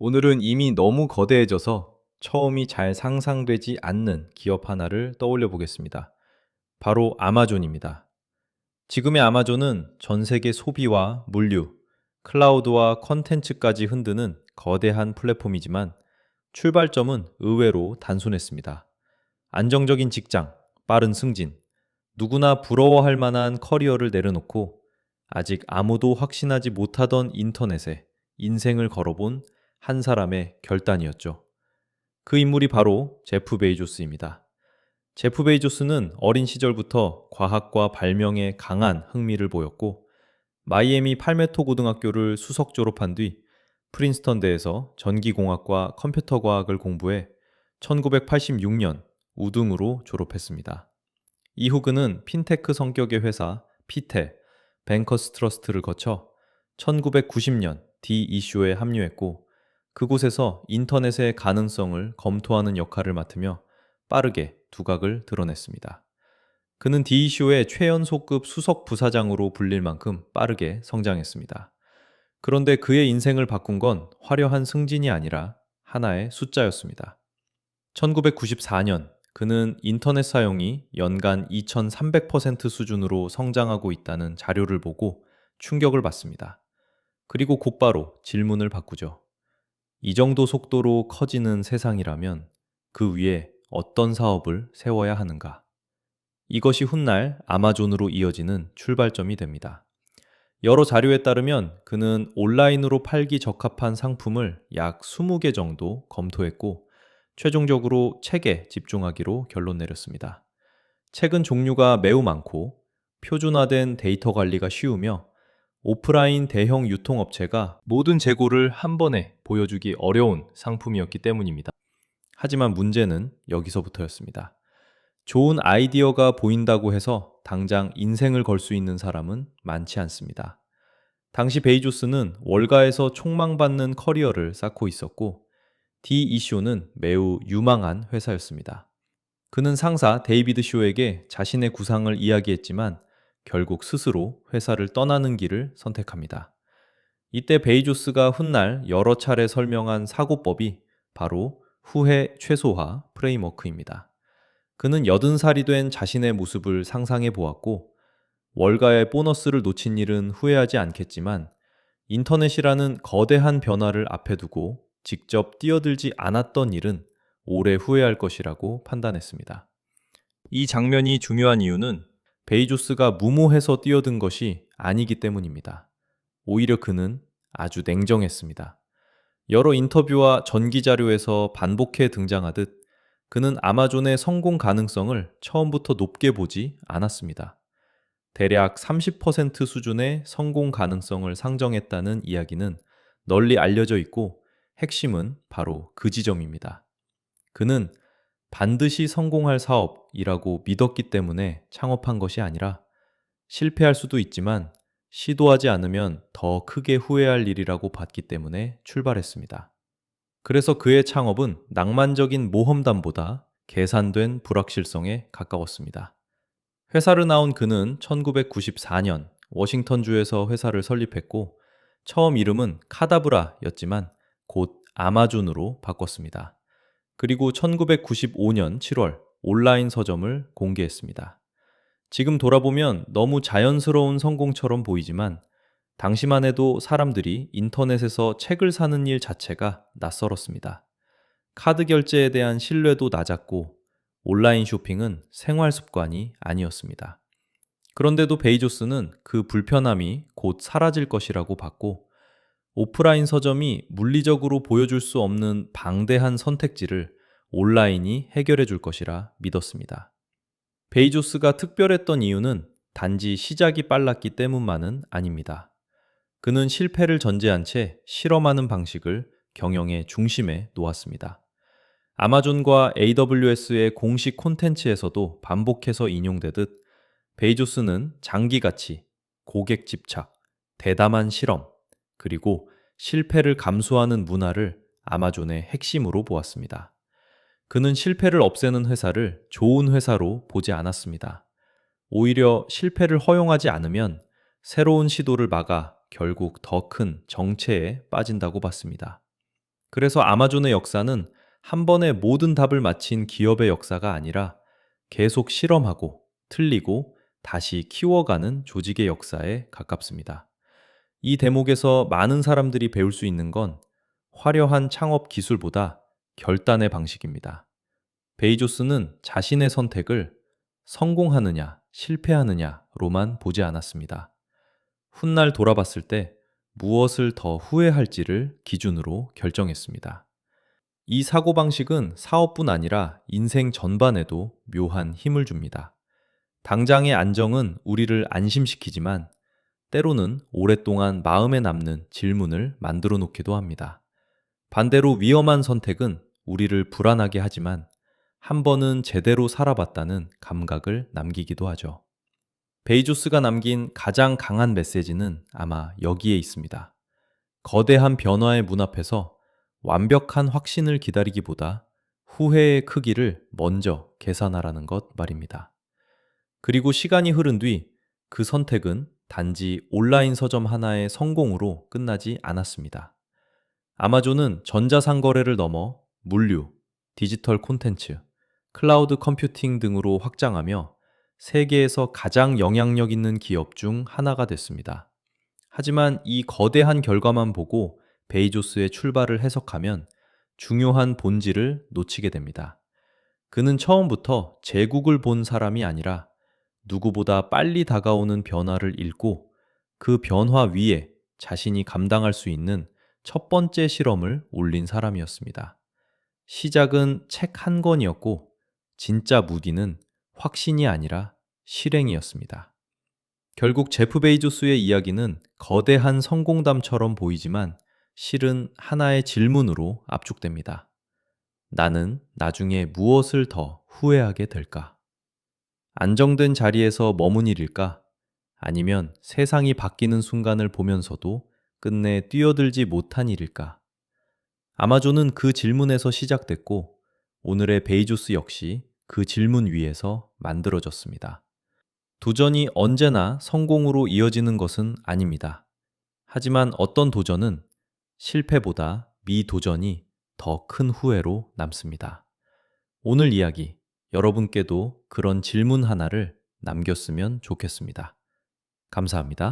오늘은 이미 너무 거대해져서 처음이 잘 상상되지 않는 기업 하나를 떠올려 보겠습니다. 바로 아마존입니다. 지금의 아마존은 전 세계 소비와 물류, 클라우드와 컨텐츠까지 흔드는 거대한 플랫폼이지만 출발점은 의외로 단순했습니다. 안정적인 직장, 빠른 승진, 누구나 부러워할 만한 커리어를 내려놓고 아직 아무도 확신하지 못하던 인터넷에 인생을 걸어본 한 사람의 결단이었죠. 그 인물이 바로 제프 베이조스입니다. 제프 베이조스는 어린 시절부터 과학과 발명에 강한 흥미를 보였고, 마이애미 팔메토 고등학교를 수석 졸업한 뒤 프린스턴대에서 전기공학과 컴퓨터과학을 공부해 1986년 우등으로 졸업했습니다. 이후 그는 핀테크 성격의 회사 피테, 뱅커스 트러스트를 거쳐 1990년 D-이슈에 합류했고, 그곳에서 인터넷의 가능성을 검토하는 역할을 맡으며 빠르게 두각을 드러냈습니다. 그는 D-이슈의 최연소급 수석 부사장으로 불릴 만큼 빠르게 성장했습니다. 그런데 그의 인생을 바꾼 건 화려한 승진이 아니라 하나의 숫자였습니다. 1994년 그는 인터넷 사용이 연간 2300% 수준으로 성장하고 있다는 자료를 보고 충격을 받습니다. 그리고 곧바로 질문을 바꾸죠. 이 정도 속도로 커지는 세상이라면 그 위에 어떤 사업을 세워야 하는가? 이것이 훗날 아마존으로 이어지는 출발점이 됩니다. 여러 자료에 따르면 그는 온라인으로 팔기 적합한 상품을 약 20개 정도 검토했고, 최종적으로 책에 집중하기로 결론 내렸습니다. 책은 종류가 매우 많고 표준화된 데이터 관리가 쉬우며 오프라인 대형 유통업체가 모든 재고를 한 번에 보여주기 어려운 상품이었기 때문입니다. 하지만 문제는 여기서부터였습니다. 좋은 아이디어가 보인다고 해서 당장 인생을 걸 수 있는 사람은 많지 않습니다. 당시 베이조스는 월가에서 촉망받는 커리어를 쌓고 있었고, D-이쇼는 매우 유망한 회사였습니다. 그는 상사 데이비드 쇼에게 자신의 구상을 이야기했지만 결국 스스로 회사를 떠나는 길을 선택합니다. 이때 베이조스가 훗날 여러 차례 설명한 사고법이 바로 후회 최소화 프레임워크입니다. 그는 80살이 된 자신의 모습을 상상해 보았고, 월가의 보너스를 놓친 일은 후회하지 않겠지만 인터넷이라는 거대한 변화를 앞에 두고 직접 뛰어들지 않았던 일은 오래 후회할 것이라고 판단했습니다. 이 장면이 중요한 이유는 베이조스가 무모해서 뛰어든 것이 아니기 때문입니다. 오히려 그는 아주 냉정했습니다. 여러 인터뷰와 전기 자료에서 반복해 등장하듯 그는 아마존의 성공 가능성을 처음부터 높게 보지 않았습니다. 대략 30% 수준의 성공 가능성을 상정했다는 이야기는 널리 알려져 있고, 핵심은 바로 그 지점입니다. 그는 반드시 성공할 사업이라고 믿었기 때문에 창업한 것이 아니라 실패할 수도 있지만 시도하지 않으면 더 크게 후회할 일이라고 봤기 때문에 출발했습니다. 그래서 그의 창업은 낭만적인 모험담보다 계산된 불확실성에 가까웠습니다. 회사를 나온 그는 1994년 워싱턴주에서 회사를 설립했고, 처음 이름은 카다브라였지만 곧 아마존으로 바꿨습니다. 그리고 1995년 7월 온라인 서점을 공개했습니다. 지금 돌아보면 너무 자연스러운 성공처럼 보이지만, 당시만 해도 사람들이 인터넷에서 책을 사는 일 자체가 낯설었습니다. 카드 결제에 대한 신뢰도 낮았고 온라인 쇼핑은 생활 습관이 아니었습니다. 그런데도 베이조스는 그 불편함이 곧 사라질 것이라고 봤고, 오프라인 서점이 물리적으로 보여줄 수 없는 방대한 선택지를 온라인이 해결해 줄 것이라 믿었습니다. 베이조스가 특별했던 이유는 단지 시작이 빨랐기 때문만은 아닙니다. 그는 실패를 전제한 채 실험하는 방식을 경영의 중심에 놓았습니다. 아마존과 AWS의 공식 콘텐츠에서도 반복해서 인용되듯 베이조스는 장기 가치, 고객 집착, 대담한 실험, 그리고 실패를 감수하는 문화를 아마존의 핵심으로 보았습니다. 그는 실패를 없애는 회사를 좋은 회사로 보지 않았습니다. 오히려 실패를 허용하지 않으면 새로운 시도를 막아 결국 더 큰 정체에 빠진다고 봤습니다. 그래서 아마존의 역사는 한 번에 모든 답을 맞힌 기업의 역사가 아니라 계속 실험하고 틀리고 다시 키워가는 조직의 역사에 가깝습니다. 이 대목에서 많은 사람들이 배울 수 있는 건 화려한 창업 기술보다 결단의 방식입니다. 베이조스는 자신의 선택을 성공하느냐, 실패하느냐로만 보지 않았습니다. 훗날 돌아봤을 때 무엇을 더 후회할지를 기준으로 결정했습니다. 이 사고방식은 사업뿐 아니라 인생 전반에도 묘한 힘을 줍니다. 당장의 안정은 우리를 안심시키지만 때로는 오랫동안 마음에 남는 질문을 만들어 놓기도 합니다. 반대로 위험한 선택은 우리를 불안하게 하지만 한 번은 제대로 살아봤다는 감각을 남기기도 하죠. 베이조스가 남긴 가장 강한 메시지는 아마 여기에 있습니다. 거대한 변화의 문 앞에서 완벽한 확신을 기다리기보다 후회의 크기를 먼저 계산하라는 것 말입니다. 그리고 시간이 흐른 뒤 그 선택은 단지 온라인 서점 하나의 성공으로 끝나지 않았습니다. 아마존은 전자상거래를 넘어 물류, 디지털 콘텐츠, 클라우드 컴퓨팅 등으로 확장하며 세계에서 가장 영향력 있는 기업 중 하나가 됐습니다. 하지만 이 거대한 결과만 보고 베이조스의 출발을 해석하면 중요한 본질을 놓치게 됩니다. 그는 처음부터 제국을 본 사람이 아니라 누구보다 빨리 다가오는 변화를 읽고 그 변화 위에 자신이 감당할 수 있는 첫 번째 실험을 올린 사람이었습니다. 시작은 책 한 권이었고 진짜 무기는 확신이 아니라 실행이었습니다. 결국 제프 베이조스의 이야기는 거대한 성공담처럼 보이지만 실은 하나의 질문으로 압축됩니다. 나는 나중에 무엇을 더 후회하게 될까? 안정된 자리에서 머문 일일까? 아니면 세상이 바뀌는 순간을 보면서도 끝내 뛰어들지 못한 일일까? 아마존은 그 질문에서 시작됐고 오늘의 베이조스 역시 그 질문 위에서 만들어졌습니다. 도전이 언제나 성공으로 이어지는 것은 아닙니다. 하지만 어떤 도전은 실패보다 미도전이 더 큰 후회로 남습니다. 오늘 이야기, 여러분께도 그런 질문 하나를 남겼으면 좋겠습니다. 감사합니다.